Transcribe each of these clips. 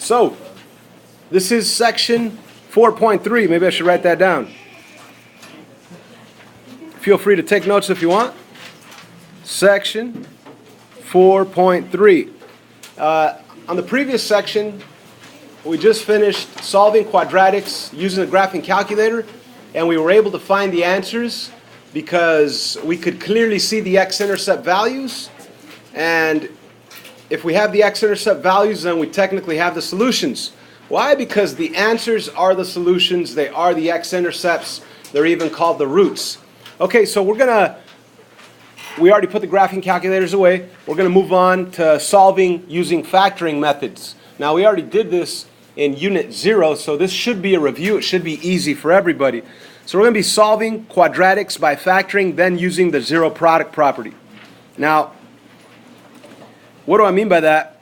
So, this is section 4.3. Maybe I should write that down. Feel free to take notes if you want. Section 4.3. On the previous section, we just finished solving quadratics using the graphing calculator, and we were able to find the answers because we could clearly see the x-intercept values. And if we have the x-intercept values, then we technically have the solutions. Why? Because the answers are the solutions, they are the x-intercepts, they're even called the roots. Okay, so we already put the graphing calculators away. We're going to move on to solving using factoring methods. Now, we already did this in Unit 0, so this should be a review. It should be easy for everybody. So we're going to be solving quadratics by factoring, then using the zero product property. Now, what do I mean by that?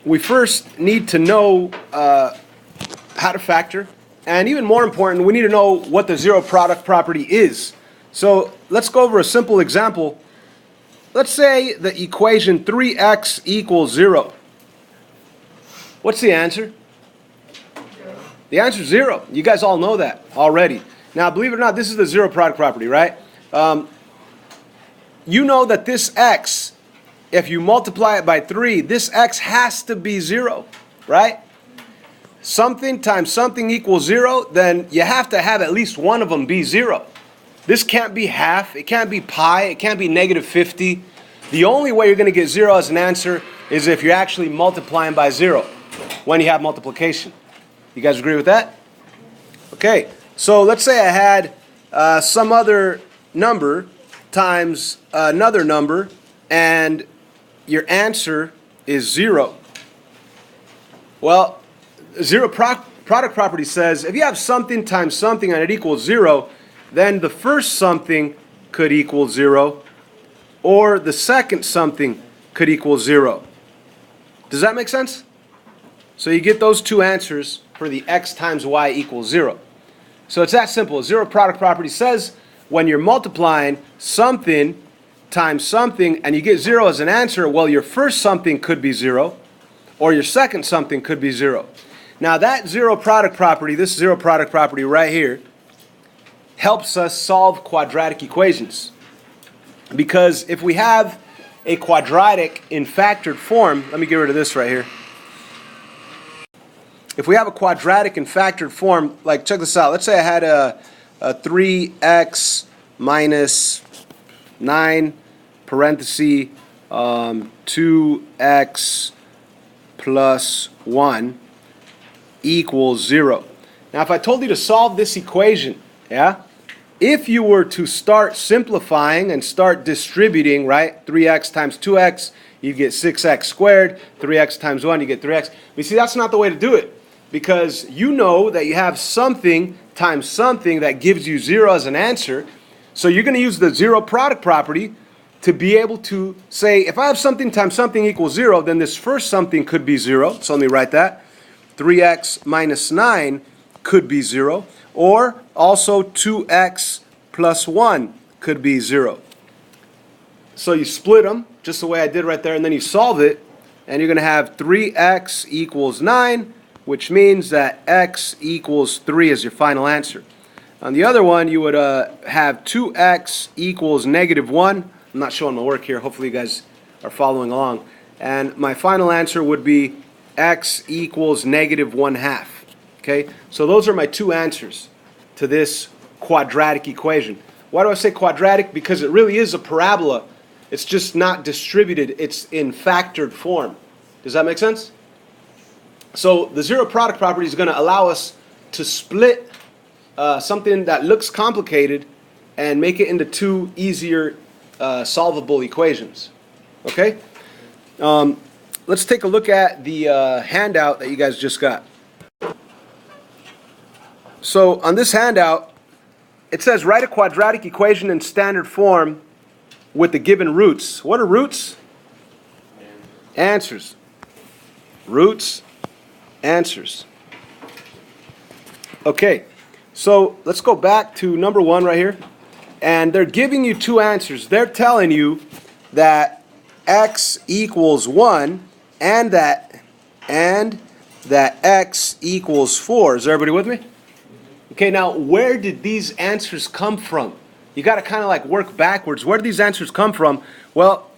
We first need to know how to factor, and even more important, we need to know what the zero product property is. So let's go over a simple example. Let's say the equation 3x equals 0. What's the answer? The answer is 0. You guys all know that already. Now, believe it or not, this is the zero product property, right? You know that this x, if you multiply it by 3, this x has to be 0, right? Something times something equals 0, then you have to have at least one of them be 0. This can't be half, it can't be pi, it can't be negative 50. The only way you're going to get 0 as an answer is if you're actually multiplying by 0 when you have multiplication. You guys agree with that? Okay, so let's say I had some other number times another number, and your answer is 0. Well, zero product property says if you have something times something and it equals 0, then the first something could equal 0, or the second something could equal 0. Does that make sense? So you get those two answers for the x times y equals 0. So it's that simple. Zero product property says when you're multiplying something times something and you get 0 as an answer, well, your first something could be 0, or your second something could be 0. Now that zero product property, this zero product property right here, helps us solve quadratic equations. Because if we have a quadratic in factored form, let me get rid of this right here. If we have a quadratic in factored form, like check this out. Let's say I had a 3x minus 9 parenthesis 2x plus 1 equals 0. Now if I told you to solve this equation, yeah, if you were to start simplifying and start distributing, right, 3x times 2x, you get 6x squared, 3x times 1, you get 3x. But you see, that's not the way to do it, because you know that you have something times something that gives you 0 as an answer. So you're going to use the zero product property to be able to say, if I have something times something equals 0, then this first something could be 0. So let me write that. 3x minus 9 could be 0. Or also 2x plus 1 could be 0. So you split them, just the way I did right there, and then you solve it, and you're going to have 3x equals 9, which means that x equals 3 as your final answer. On the other one, you would have 2x equals negative 1. I'm not showing my work here. Hopefully you guys are following along. And my final answer would be x equals negative 1/2. Okay, so those are my two answers to this quadratic equation. Why do I say quadratic? Because it really is a parabola. It's just not distributed. It's in factored form. Does that make sense? So the zero product property is going to allow us to split something that looks complicated and make it into two easier solvable equations. Okay? Let's take a look at the handout that you guys just got. So on this handout, it says write a quadratic equation in standard form with the given roots. What are roots? Answers. Roots, answers. Okay, so let's go back to number 1 right here. And they're giving you two answers. They're telling you that x equals 1 and that that x equals 4. Is everybody with me? Okay, now where did these answers come from? You got to kind of like work backwards. Where did these answers come from? Well,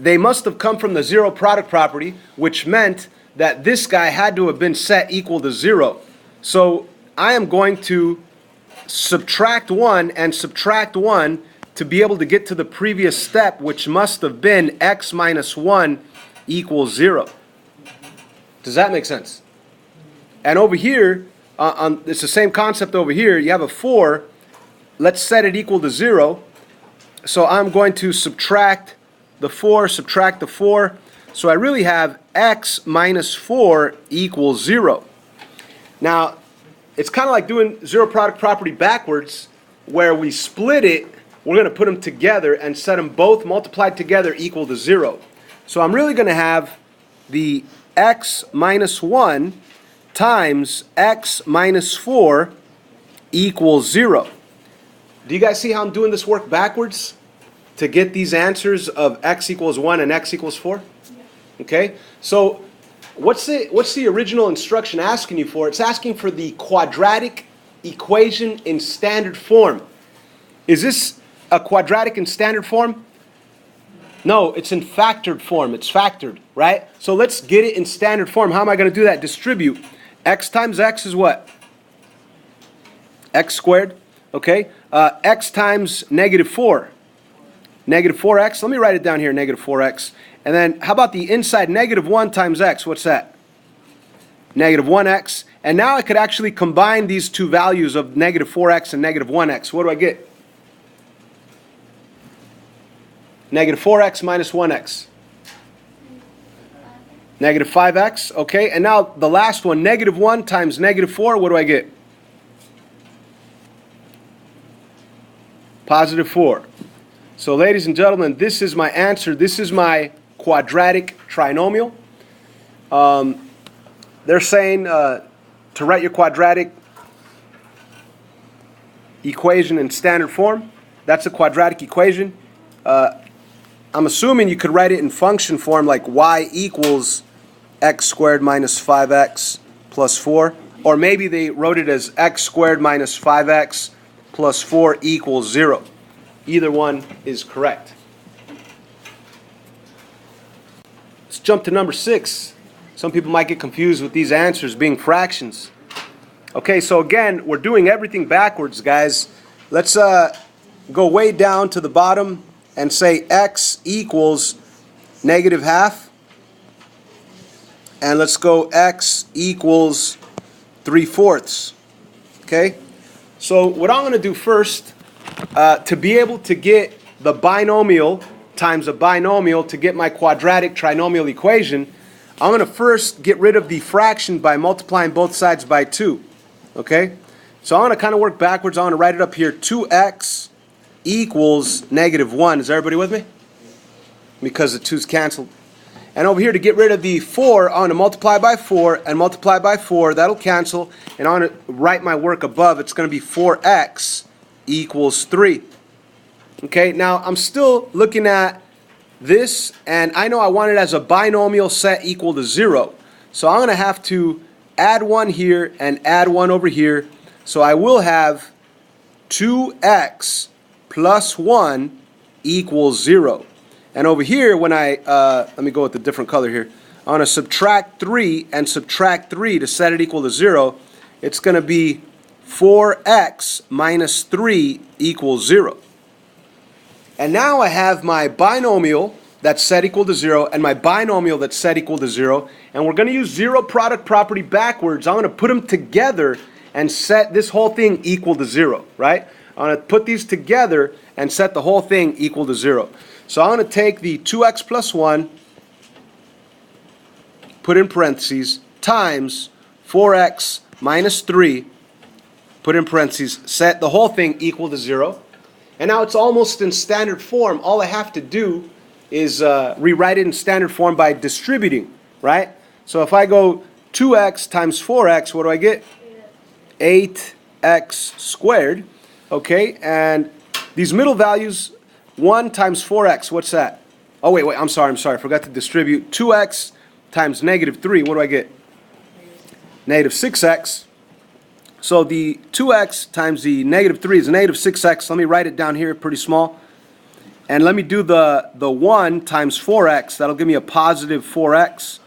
they must have come from the zero product property, which meant that this guy had to have been set equal to 0. So I am going to subtract 1 and subtract 1 to be able to get to the previous step, which must have been x minus 1 equals 0. Does that make sense? And over here, it's the same concept over here. You have a 4. Let's set it equal to 0. So I'm going to subtract the 4, subtract the 4. So I really have x minus 4 equals 0. Now, it's kind of like doing zero product property backwards, where we split it. We're going to put them together and set them both multiplied together equal to 0. So I'm really going to have the x minus 1 times x minus 4 equals 0. Do you guys see how I'm doing this work backwards to get these answers of x equals 1 and x equals 4? Okay, so what's the original instruction asking you for? It's asking for the quadratic equation in standard form. Is this a quadratic in standard form? No, it's in factored form. It's factored, right? So let's get it in standard form. How am I going to do that? Distribute. X times x is what? X squared. Okay. X times negative 4. Negative 4x. Let me write it down here, negative 4x. And then how about the inside negative 1 times x? What's that? Negative 1x. And now I could actually combine these two values of negative 4x and negative 1x. What do I get? Negative 4x minus 1x. Negative 5x. Okay, and now the last one, negative 1 times negative 4. What do I get? Positive 4. So ladies and gentlemen, this is my answer. This is my quadratic trinomial. They're saying to write your quadratic equation in standard form. That's a quadratic equation. I'm assuming you could write it in function form, like y equals x squared minus 5x plus 4. Or maybe they wrote it as x squared minus 5x plus 4 equals 0. Either one is correct. Let's jump to number 6. Some people might get confused with these answers being fractions. Okay, so again, we're doing everything backwards, guys. Let's go way down to the bottom and say x equals negative half. And let's go x equals 3/4. Okay? So what I'm going to do first, to be able to get the binomial times a binomial to get my quadratic trinomial equation, I'm going to first get rid of the fraction by multiplying both sides by 2. Okay? So I'm going to kind of work backwards. I'm going to write it up here. 2x equals negative 1. Is everybody with me? Because the 2's canceled. And over here, to get rid of the 4, I'm going to multiply by 4 and multiply by 4. That'll cancel. And I'm going to write my work above. It's going to be 4x equals 3. Okay, now I'm still looking at this, and I know I want it as a binomial set equal to 0. So I'm going to have to add 1 here and add 1 over here. So I will have 2x plus 1 equals 0. And over here, when I, let me go with a different color here. I'm going to subtract 3 and subtract 3 to set it equal to 0. It's going to be 4x minus 3 equals 0. And now I have my binomial that's set equal to 0 and my binomial that's set equal to 0. And we're going to use zero product property backwards. I'm going to put them together and set this whole thing equal to 0, right? I'm going to put these together and set the whole thing equal to 0. So I'm going to take the 2x plus 1, put in parentheses, times 4x minus 3, put in parentheses, set the whole thing equal to 0. And now it's almost in standard form. All I have to do is rewrite it in standard form by distributing, right? So if I go 2x times 4x, what do I get? 8x squared. Okay, and these middle values, 1 times 4x, what's that? Oh, wait, I'm sorry, I forgot to distribute. 2x times negative 3, what do I get? negative 6x. So the 2x times the negative 3 is negative 6x. Let me write it down here pretty small. And let me do the 1 times 4x. That'll give me a positive 4x.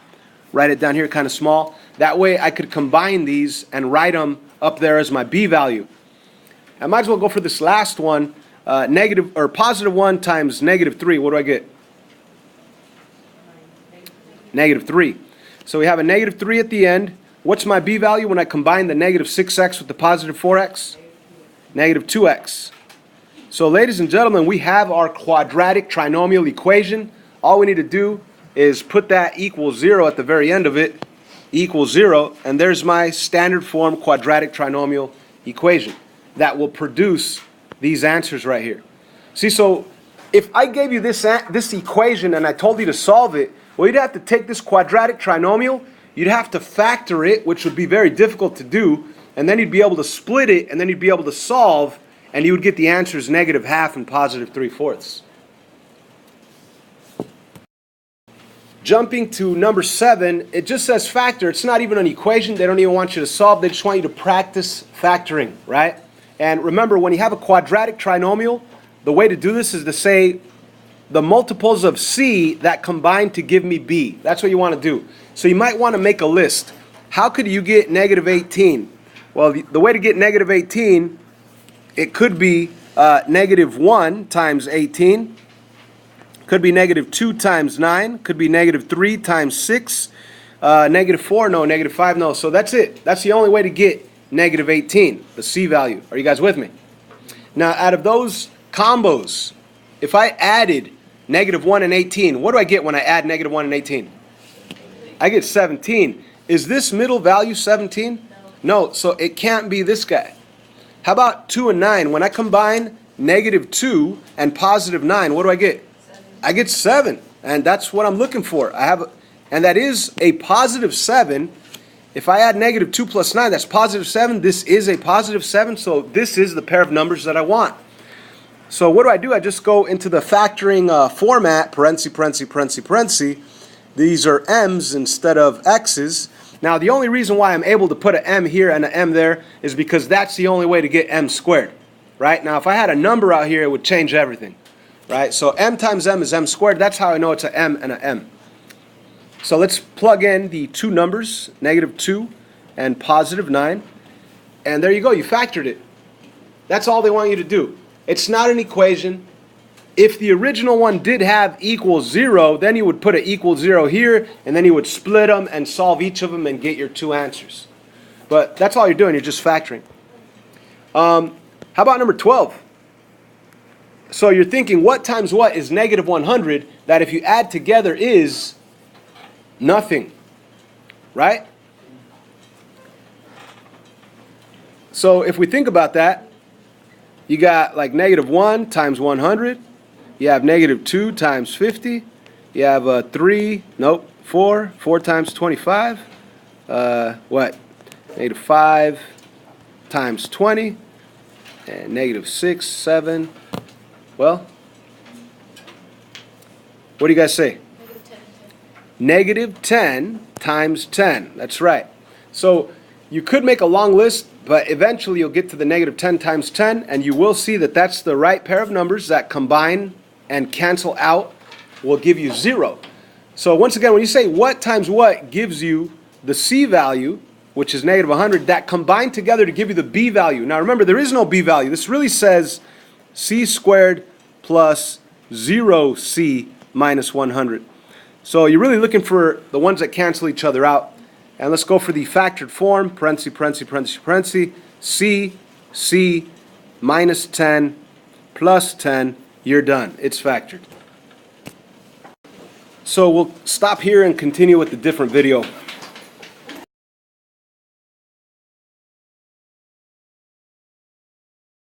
Write it down here kind of small. That way I could combine these and write them up there as my b value. I might as well go for this last one. Negative or positive 1 times negative 3. What do I get? Negative 3. So we have a negative 3 at the end. What's my b value when I combine the negative 6x with the positive 4x? Negative 2x. So ladies and gentlemen, we have our quadratic trinomial equation. All we need to do is put that equals 0 at the very end of it, equals 0, and there's my standard form quadratic trinomial equation that will produce these answers right here. See, so if I gave you this equation and I told you to solve it, well, you'd have to take this quadratic trinomial, you'd have to factor it, which would be very difficult to do, and then you'd be able to split it, and then you'd be able to solve, and you would get the answers negative half and positive 3/4. Jumping to number 7, it just says factor. It's not even an equation. They don't even want you to solve. They just want you to practice factoring, right? And remember, when you have a quadratic trinomial, the way to do this is to say the multiples of c that combine to give me b. That's what you want to do. So you might want to make a list. How could you get negative 18? Well, the way to get negative 18, it could be negative 1 times 18. Could be negative 2 times 9. Could be negative 3 times 6. Negative 4, no. Negative 5, no. So that's it. That's the only way to get negative 18, the c value. Are you guys with me? Now, out of those combos, if I added negative 1 and 18, what do I get when I add negative 1 and 18? I get 17. Is this middle value 17? No, so it can't be this guy. How about 2 and 9? When I combine negative 2 and positive 9, what do I get? I get 7, and that's what I'm looking for. And that is a positive 7. If I add negative 2 plus 9, that's positive 7. This is a positive 7, so this is the pair of numbers that I want. So what do? I just go into the factoring format, parenthesis, parenthesis, parenthesis, parenthesis. These are m's instead of x's. Now, the only reason why I'm able to put an m here and an m there is because that's the only way to get m squared, right? Now, if I had a number out here, it would change everything, right? So m times m is m squared. That's how I know it's an m and an m. So let's plug in the two numbers, negative 2 and positive 9. And there you go. You factored it. That's all they want you to do. It's not an equation. If the original one did have equals 0, then you would put an equals 0 here, and then you would split them and solve each of them and get your two answers. But that's all you're doing. You're just factoring. How about number 12? So you're thinking, what times what is negative 100 that if you add together is nothing, right? So if we think about that, you got like negative 1 times 100. You have negative 2 times 50. You have 4 times 25. What? Negative 5 times 20. And negative 6, 7. Well, what do you guys say? Negative 10 times 10. That's right. So you could make a long list, but eventually you'll get to the negative 10 times 10, and you will see that that's the right pair of numbers that combine and cancel out will give you 0. So once again, when you say what times what gives you the c value, which is negative 100, that combine together to give you the b value. Now remember, there is no b value. This really says c squared plus 0c minus 100. So you're really looking for the ones that cancel each other out. And let's go for the factored form, parenthesis, parenthesis, parenthesis, parenthesis, c minus 10 plus 10. You're done. It's factored. So we'll stop here and continue with the different video.